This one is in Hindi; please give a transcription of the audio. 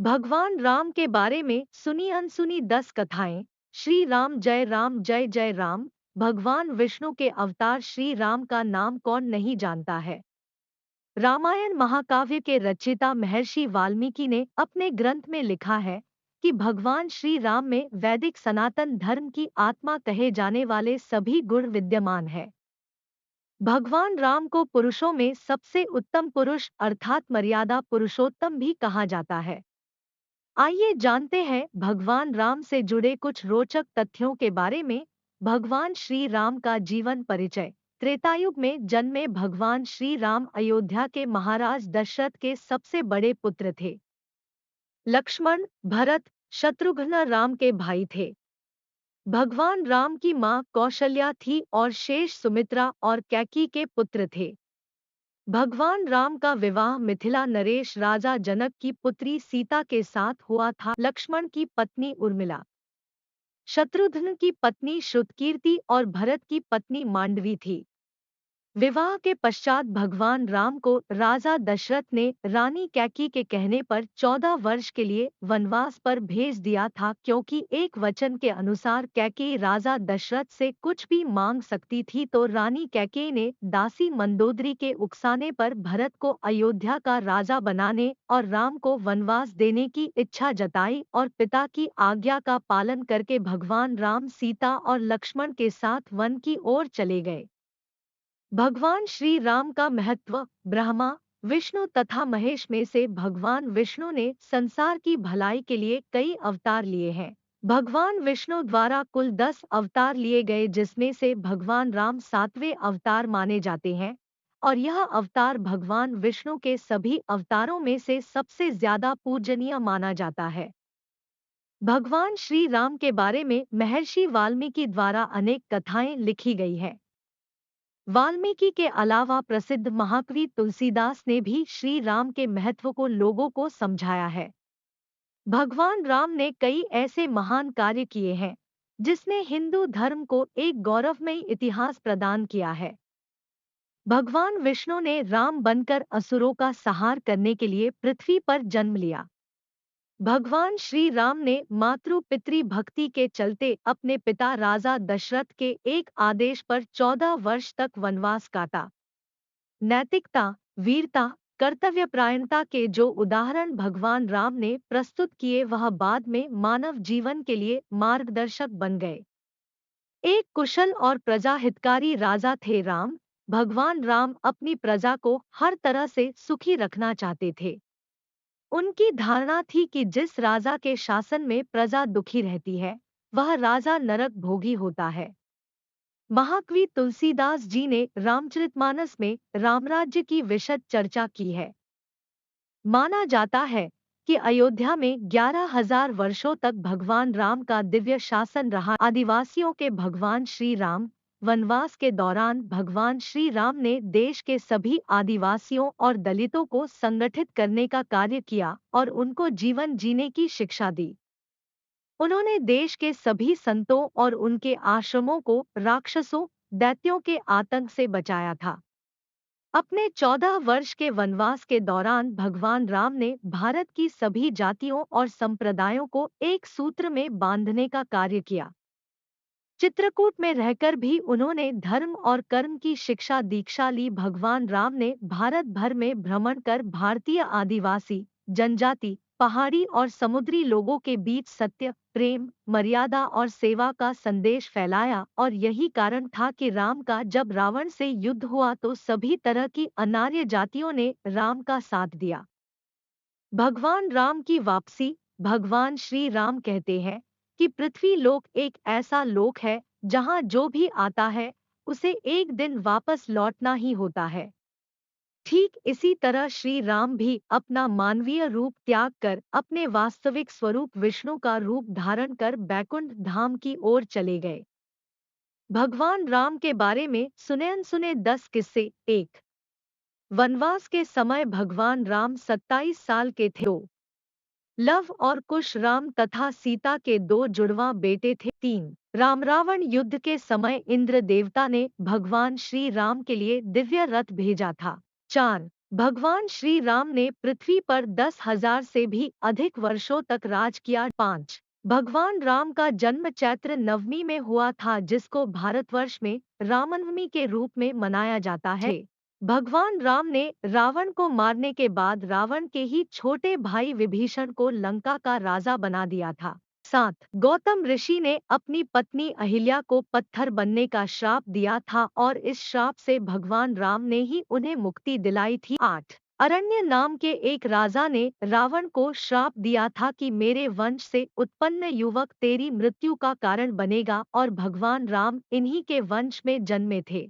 भगवान राम के बारे में सुनी अनसुनी 10 कथाएं। श्री राम जय जय राम। भगवान विष्णु के अवतार श्री राम का नाम कौन नहीं जानता है। रामायण महाकाव्य के रचयिता महर्षि वाल्मीकि ने अपने ग्रंथ में लिखा है कि भगवान श्री राम में वैदिक सनातन धर्म की आत्मा कहे जाने वाले सभी गुण विद्यमान है। भगवान राम को पुरुषों में सबसे उत्तम पुरुष अर्थात मर्यादा पुरुषोत्तम भी कहा जाता है। आइए जानते हैं भगवान राम से जुड़े कुछ रोचक तथ्यों के बारे में। भगवान श्री राम का जीवन परिचय। त्रेतायुग में जन्मे भगवान श्री राम अयोध्या के महाराज दशरथ के सबसे बड़े पुत्र थे। लक्ष्मण, भरत, शत्रुघ्न राम के भाई थे। भगवान राम की मां कौशल्या थी और शेष सुमित्रा और कैकेयी के पुत्र थे। भगवान राम का विवाह मिथिला नरेश राजा जनक की पुत्री सीता के साथ हुआ था। लक्ष्मण की पत्नी उर्मिला, शत्रुघ्न की पत्नी श्रुतकीर्ति और भरत की पत्नी मांडवी थी। विवाह के पश्चात भगवान राम को राजा दशरथ ने रानी कैकेयी के कहने पर 14 वर्ष के लिए वनवास पर भेज दिया था, क्योंकि एक वचन के अनुसार कैकेयी राजा दशरथ से कुछ भी मांग सकती थी। तो रानी कैकेयी ने दासी मंदोदरी के उकसाने पर भरत को अयोध्या का राजा बनाने और राम को वनवास देने की इच्छा जताई और पिता की आज्ञा का पालन करके भगवान राम सीता और लक्ष्मण के साथ वन की ओर चले गए। भगवान श्री राम का महत्व। ब्रह्मा, विष्णु तथा महेश में से भगवान विष्णु ने संसार की भलाई के लिए कई अवतार लिए हैं। भगवान विष्णु द्वारा कुल 10 अवतार लिए गए, जिसमें से भगवान राम 7वें अवतार माने जाते हैं और यह अवतार भगवान विष्णु के सभी अवतारों में से सबसे ज्यादा पूजनीय माना जाता है। भगवान श्री राम के बारे में महर्षि वाल्मीकि द्वारा अनेक कथाएं लिखी गई हैं। वाल्मीकि के अलावा प्रसिद्ध महाकवि तुलसीदास ने भी श्री राम के महत्व को लोगों को समझाया है। भगवान राम ने कई ऐसे महान कार्य किए हैं जिसने हिंदू धर्म को एक गौरवमयी इतिहास प्रदान किया है। भगवान विष्णु ने राम बनकर असुरों का संहार करने के लिए पृथ्वी पर जन्म लिया। भगवान श्री राम ने मातृ पितृ भक्ति के चलते अपने पिता राजा दशरथ के एक आदेश पर 14 वर्ष तक वनवास काटा। नैतिकता, वीरता, कर्तव्यपरायणता के जो उदाहरण भगवान राम ने प्रस्तुत किए वह बाद में मानव जीवन के लिए मार्गदर्शक बन गए। एक कुशल और प्रजा हितकारी राजा थे राम। भगवान राम अपनी प्रजा को हर तरह से सुखी रखना चाहते थे। उनकी धारणा थी कि जिस राजा के शासन में प्रजा दुखी रहती है वह राजा नरक भोगी होता है। महाकवि तुलसीदास जी ने रामचरितमानस में रामराज्य की विशद चर्चा की है। माना जाता है कि अयोध्या में 11,000 वर्षों तक भगवान राम का दिव्य शासन रहा। आदिवासियों के भगवान श्री राम। वनवास के दौरान भगवान श्री राम ने देश के सभी आदिवासियों और दलितों को संगठित करने का कार्य किया और उनको जीवन जीने की शिक्षा दी। उन्होंने देश के सभी संतों और उनके आश्रमों को राक्षसों, दैत्यों के आतंक से बचाया था। अपने 14 वर्ष के वनवास के दौरान भगवान राम ने भारत की सभी जातियों और संप्रदायों को एक सूत्र में बांधने का कार्य किया। चित्रकूट में रहकर भी उन्होंने धर्म और कर्म की शिक्षा दीक्षा ली। भगवान राम ने भारत भर में भ्रमण कर भारतीय आदिवासी, जनजाति, पहाड़ी और समुद्री लोगों के बीच सत्य, प्रेम, मर्यादा और सेवा का संदेश फैलाया और यही कारण था कि राम का जब रावण से युद्ध हुआ तो सभी तरह की अनार्य जातियों ने राम का साथ दिया। भगवान राम की वापसी। भगवान श्री राम कहते हैं कि पृथ्वी लोक एक ऐसा लोक है जहां जो भी आता है उसे एक दिन वापस लौटना ही होता है। ठीक इसी तरह श्री राम भी अपना मानवीय रूप त्याग कर अपने वास्तविक स्वरूप विष्णु का रूप धारण कर बैकुंठ धाम की ओर चले गए। भगवान राम के बारे में सुने 10 किस्से। 1। वनवास के समय भगवान राम 27 साल के थे। 2। लव और कुश राम तथा सीता के 2 जुड़वा बेटे थे। 3। राम रावण युद्ध के समय इंद्र देवता ने भगवान श्री राम के लिए दिव्य रथ भेजा था। 4। भगवान श्री राम ने पृथ्वी पर 10,000 से भी अधिक वर्षों तक राज किया। 5 भगवान राम का जन्म चैत्र नवमी में हुआ था, जिसको भारतवर्ष में रामनवमी के रूप में मनाया जाता है। भगवान राम ने रावण को मारने के बाद रावण के ही छोटे भाई विभीषण को लंका का राजा बना दिया था। 7 गौतम ऋषि ने अपनी पत्नी अहिल्या को पत्थर बनने का श्राप दिया था और इस श्राप से भगवान राम ने ही उन्हें मुक्ति दिलाई थी। 8 अरण्य नाम के एक राजा ने रावण को श्राप दिया था कि मेरे वंश से उत्पन्न युवक तेरी मृत्यु का कारण बनेगा, और भगवान राम इन्हीं के वंश में जन्मे थे।